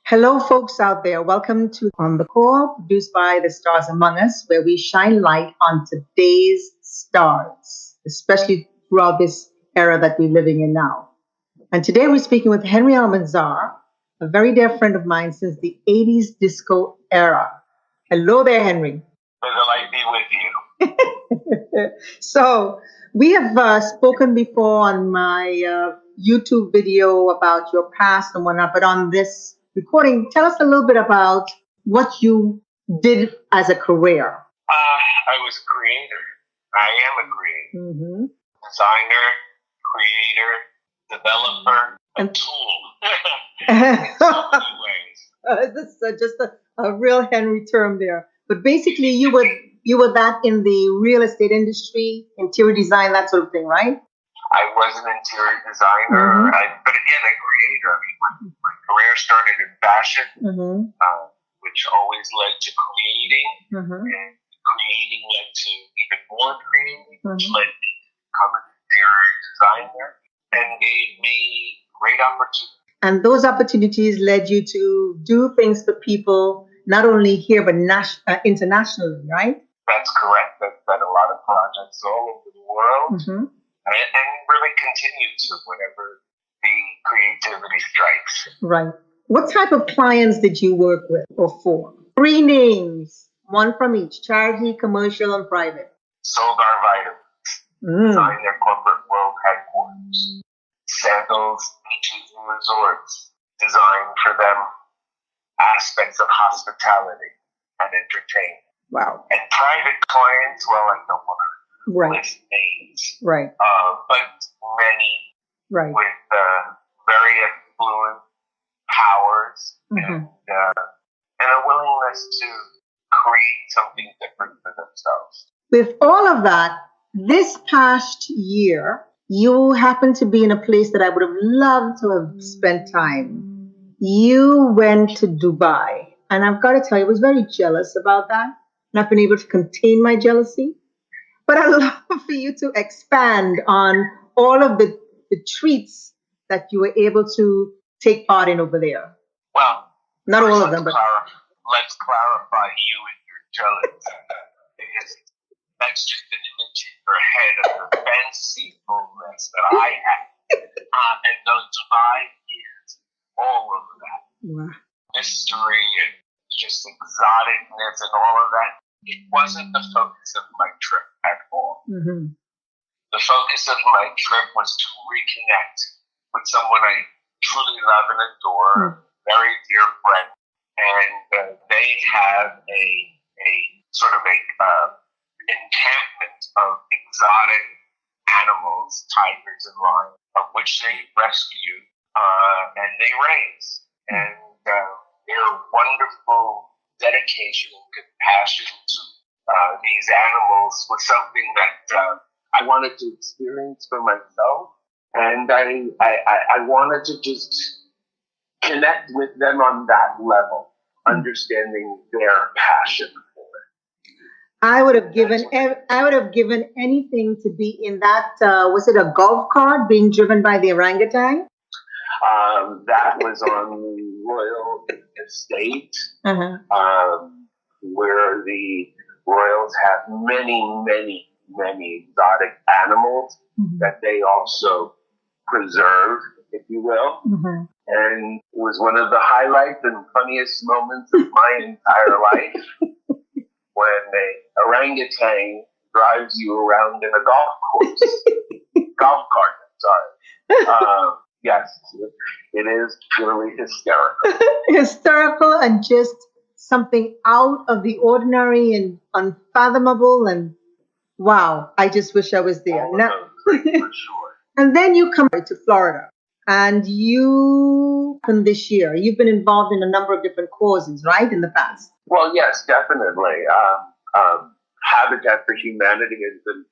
Hello, folks out there. Welcome to On the Call, produced by the Stars Among Us, where we shine light on today's stars, especially throughout this era that we're living in now. And today we're speaking with Henri Almanzar, a very dear friend of mine since the 80s disco era. Hello there, Henri. It's like be with you. So we have spoken before on my YouTube video about your past and whatnot, but on this recording, tell us a little bit about what you did as a career. I was a creator. I am a creator. Mm-hmm. Designer, creator, developer, a tool. In so many ways. This is just a real Henry term there. But basically, you were that in the real estate industry, interior design, that sort of thing, right? I was an interior designer, but again, a creator. I mean, my career started in fashion, which always led to creating, and creating led to even more creating, which led me to become an interior designer, and gave me great opportunities. And those opportunities led you to do things for people, not only here, but internationally, right? That's correct. I've done a lot of projects all over the world. And really continue to whenever the creativity strikes. Right. What type of clients did you work with or for? 3 names, one from each: charity, commercial, and private. Sold our vitamins. Designed their corporate world headquarters. Sandals Beaches and Resorts. Designed for them aspects of hospitality and entertainment. Wow. And private clients, well, I don't want to list names. Right. But many with very affluent powers and a willingness to create something different for themselves. With all of that, this past year, you happen to be in a place that I would have loved to have spent time. You went to Dubai. And I've got to tell you, I was very jealous about that. And I've been able to contain my jealousy. But I'd love for you to expand on all of the treats that you were able to take part in over there. Well, not all of them, but let's clarify you and your jealousy. Because that's just an image in your head of the fancifulness that I had. And Dubai is all of that. Wow. Mystery and just exoticness and all of that. It wasn't the focus of my trip at all. The focus of my trip was to reconnect with someone I truly love and adore, very dear friend, and they have a sort of a encampment of exotic animals, tigers and lions, of which they rescue and they raise, and their wonderful dedication and compassion to these animals was something that I wanted to experience for myself, and I wanted to just connect with them on that level, understanding their passion for it. I would have given anything to be in that. Was it a golf cart being driven by the orangutan? That was on the Royal Estate, where the Royals have many exotic animals that they also preserve, if you will. And it was one of the highlights and funniest moments of my entire life when a orangutan drives you around in a golf cart, sorry. Yes, it is purely hysterical. Hysterical and just something out of the ordinary and unfathomable, and wow, I just wish I was there. Now, for sure. And then you come to Florida, and this year, you've been involved in a number of different causes, right, in the past? Well, yes, definitely. Habitat for Humanity has been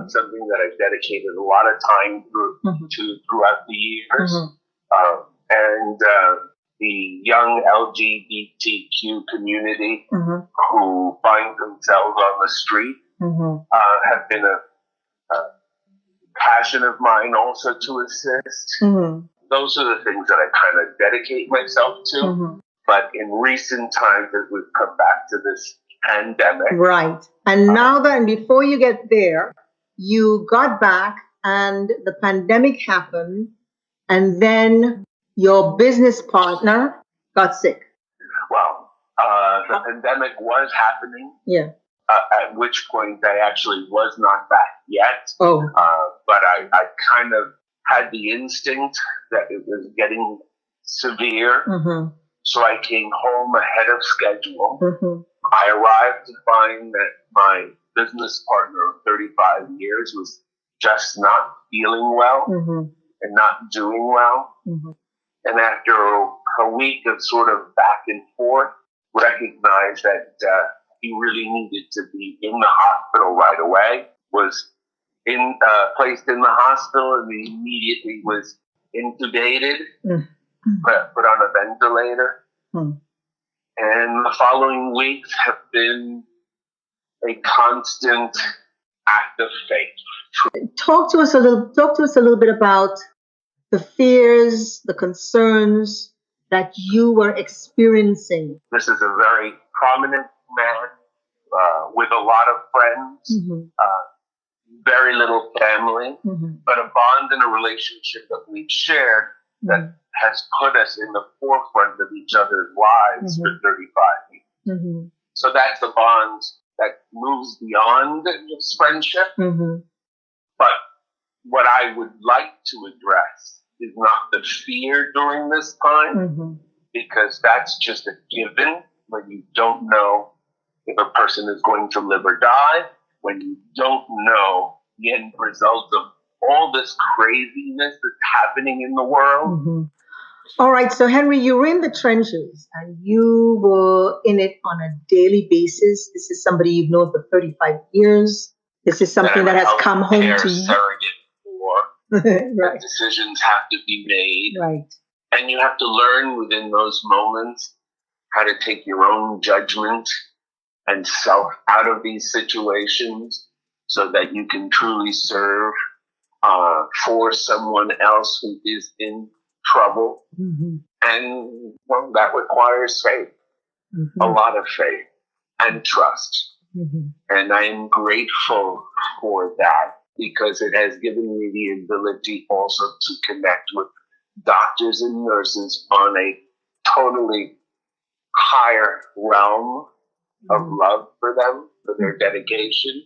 something that I've dedicated a lot of time to throughout the years. And the young LGBTQ community who find themselves on the street have been a passion of mine also to assist. Those are the things that I kind of dedicate myself to. But in recent times, as we've come back to this pandemic. Right. And now then, before you get there, you got back and the pandemic happened, and then your business partner got sick. Well, the pandemic was happening. Yeah. At which point I actually was not back yet. Oh. But I kind of had the instinct that it was getting severe. So I came home ahead of schedule. I arrived to find that my business partner of 35 years was just not feeling well and not doing well. And after a week of sort of back and forth, recognized that he really needed to be in the hospital right away, was placed in the hospital and immediately was intubated, put on a ventilator. And the following weeks have been a constant act of faith. Talk to us a little bit about the fears, the concerns that you were experiencing. This is a very prominent man with a lot of friends, very little family, but a bond and a relationship that we've shared that has put us in the forefront of each other's lives for 35 years. So that's a bond that moves beyond just friendship. But what I would like to address is not the fear during this time, because that's just a given when you don't know if a person is going to live or die, when you don't know the end result of all this craziness that's happening in the world. All right, so Henri, you were in the trenches and you were in it on a daily basis. This is somebody you've known for 35 years. This is something that has come home to you. Surrogate for. Right. Decisions have to be made. Right. And you have to learn within those moments how to take your own judgment and self out of these situations so that you can truly serve for someone else who is in trouble. And well, that requires faith, a lot of faith and trust. And I am grateful for that because it has given me the ability also to connect with doctors and nurses on a totally higher realm of love for them, for their dedication.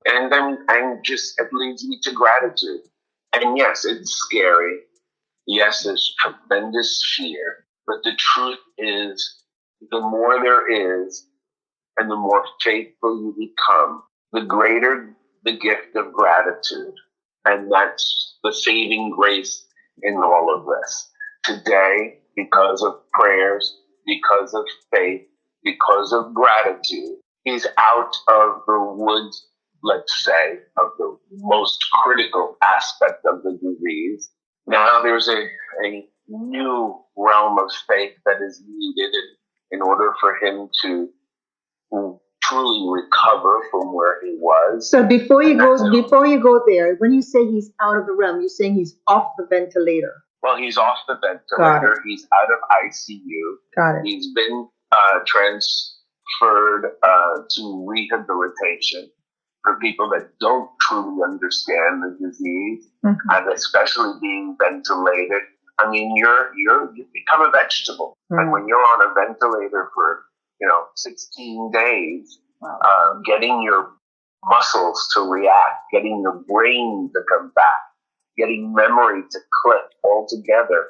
And then it leads me to gratitude. And yes, it's scary. Yes, there's tremendous fear. But the truth is, the more there is, and the more faithful you become, the greater the gift of gratitude. And that's the saving grace in all of this. Today, because of prayers, because of faith, because of gratitude, he's out of the woods, let's say, of the most critical aspect of the disease. Now there's a new realm of faith that is needed in order for him to truly recover from where he was. So before you go there, when you say he's out of the realm, you're saying he's off the ventilator. Well, he's off the ventilator. He's out of ICU. Got it. He's been transferred to rehabilitation for people that don't truly understand the disease, and especially being ventilated. I mean, you become a vegetable, and when you're on a ventilator for 16 days, getting your muscles to react, getting your brain to come back, getting memory to click all together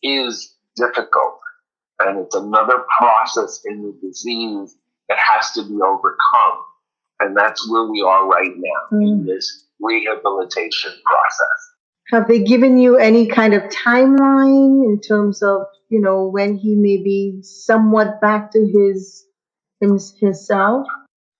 is difficult. And it's another process in the disease that has to be overcome. And that's where we are right now in this rehabilitation process. Have they given you any kind of timeline in terms of, when he may be somewhat back to himself?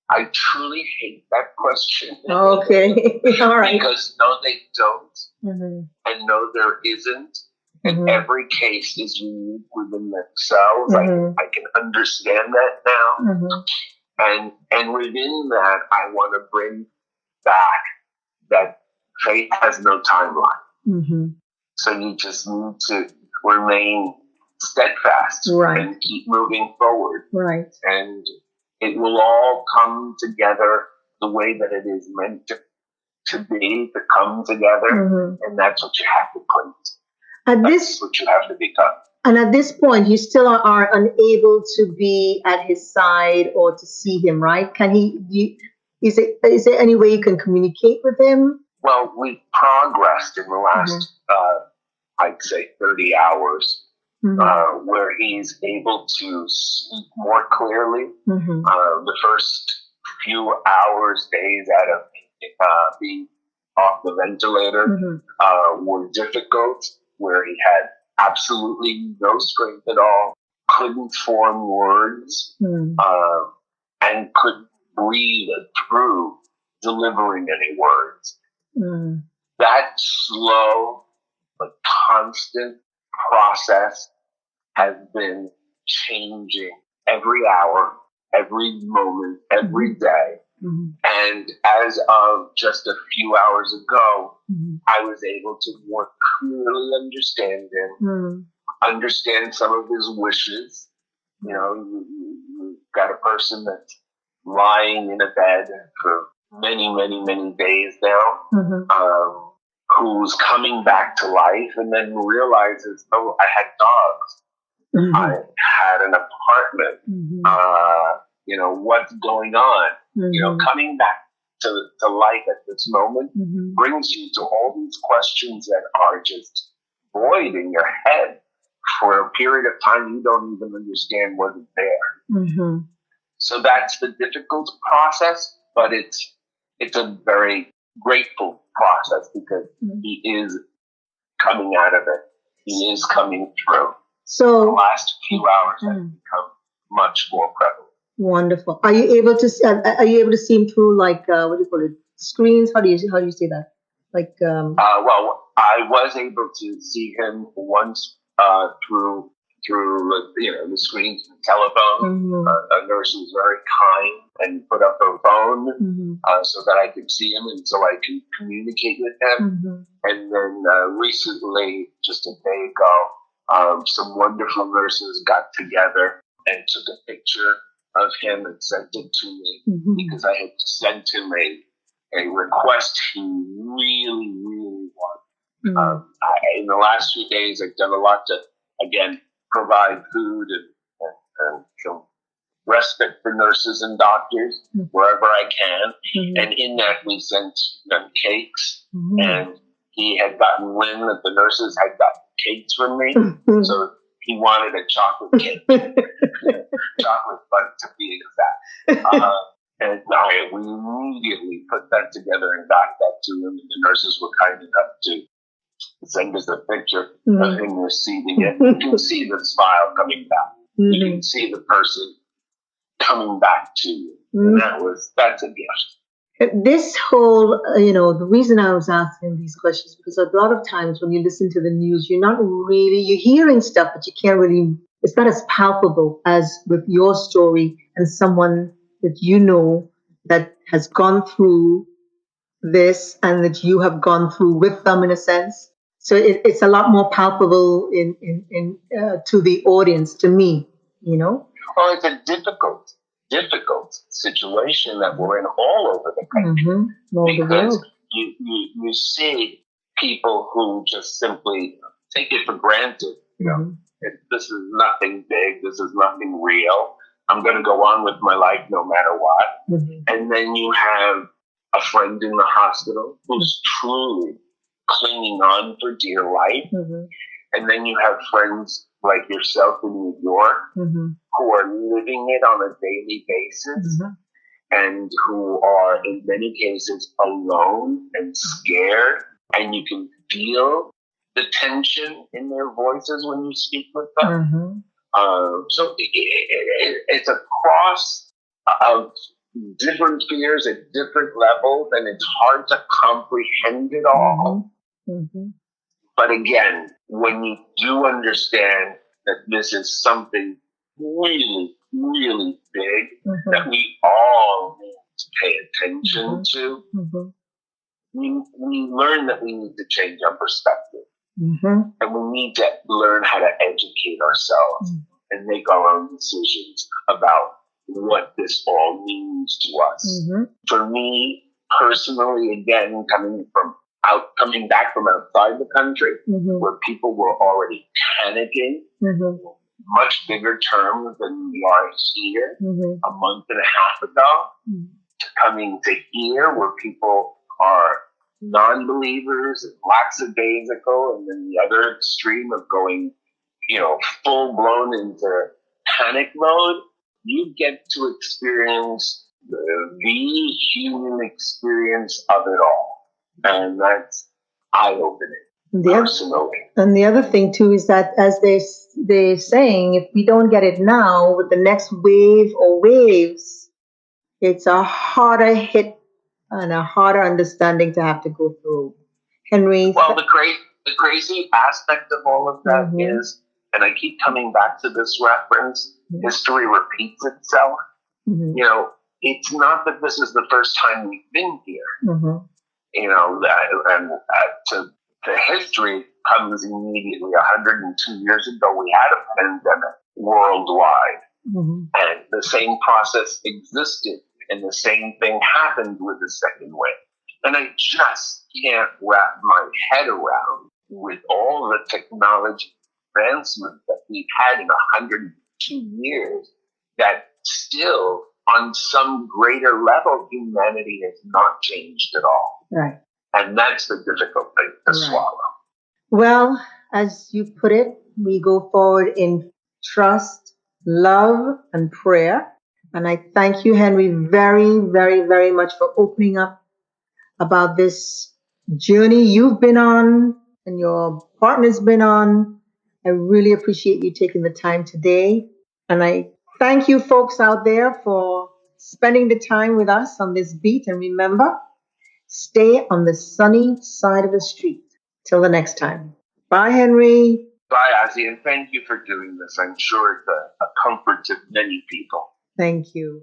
I truly hate that question. Okay. All right. Because no, they don't. Mm-hmm. And no, there isn't. And Mm-hmm. every case is unique within themselves. Mm-hmm. I can understand that now. Mm-hmm. And within that, I want to bring back that faith has no timeline. Mm-hmm. So you just need to remain steadfast, right, and keep moving forward. Right. And it will all come together the way that it is meant to be, to come together. Mm-hmm. And that's what you have to claim. That's what you have to become. And at this point, you still are unable to be at his side or to see him, right? Can he? Is there any way you can communicate with him? Well, we've progressed in the last, I'd say, 30 hours, where he's able to speak more clearly. The first few hours, days out of being off the ventilator were difficult, where he had absolutely no strength at all, couldn't form words, and couldn't breathe through delivering any words. That slow but constant process has been changing every hour, every moment, every day. And as of just a few hours ago, I was able to more clearly understand him, understand some of his wishes. You know, you've got a person that's lying in a bed for many, many, many days now, who's coming back to life and then realizes, oh, I had dogs. I had an apartment. You know, what's going on? You know, coming back to life at this moment brings you to all these questions that are just void in your head for a period of time you don't even understand what is there. So that's the difficult process, but it's a very grateful process because he is coming out of it. He is coming through. So the last few hours have become much more prevalent. Wonderful. Are you able to see him through, like, what do you call it, screens? How do you say that? Like well, I was able to see him once through the screens, the telephone. A nurse was very kind and put up her phone so that I could see him and so I could communicate with him. And then recently, just a day ago, some wonderful nurses got together and took a picture of him and sent it to me because I had sent him a request he really, really wanted. In the last few days, I've done a lot to, again, provide food and some respite for nurses and doctors wherever I can. And in that, we sent them cakes. And he had gotten wind that the nurses had gotten cakes from me. So he wanted a chocolate cake. Chocolate fudge to be exact. And we immediately put that together and got that to him. And the nurses were kind enough to send us a picture of him receiving it. You can see the smile coming back. You can see the person coming back to you. And that's a gift. This whole, the reason I was asking these questions, because a lot of times when you listen to the news, you're hearing stuff, but you can't really, it's not as palpable as with your story and someone that you know that has gone through this and that you have gone through with them in a sense. So it's a lot more palpable to the audience, to me, Well, it's a difficult situation that we're in all over the country because you see people who just simply take it for granted. This is nothing big. This is nothing real. I'm going to go on with my life no matter what. And then you have a friend in the hospital who's truly clinging on for dear life. And then you have friends like yourself in New York who are living it on a daily basis and who are, in many cases, alone and scared. And you can feel the tension in their voices when you speak with them. So it's a cross of different fears at different levels, and it's hard to comprehend it all. But again, when you do understand that this is something really, really big that we all need to pay attention to, we learn that we need to change our perspective. And we need to learn how to educate ourselves and make our own decisions about what this all means to us. For me, personally, again, coming back from outside the country, where people were already panicking, much bigger terms than we are here a month and a half ago, to coming to here where people are non-believers and lackadaisical, and then the other extreme of going, full-blown into panic mode, you get to experience the human experience of it all. And that's eye-opening, personally. And the other thing, too, is that as they're saying, if we don't get it now, with the next wave or waves, it's a harder hit and a harder understanding to have to go through. Henry? Well, the crazy aspect of all of that is, and I keep coming back to this reference, history repeats itself. It's not that this is the first time we've been here. To history comes immediately. 102 years ago, we had a pandemic worldwide. And the same process existed, and the same thing happened with the second wave. And I just can't wrap my head around, with all the technology advancement that we've had in 102 years, that still, on some greater level, humanity has not changed at all. Right. And that's the difficult thing to swallow. Well, as you put it, we go forward in trust, love, and prayer. And I thank you, Henry, very, very, very much for opening up about this journey you've been on and your partner's been on. I really appreciate you taking the time today. And I thank you folks out there for spending the time with us on this beat. And remember, stay on the sunny side of the street. Till the next time. Bye, Henry. Bye, Ozzy, and thank you for doing this. I'm sure it's a comfort to many people. Thank you.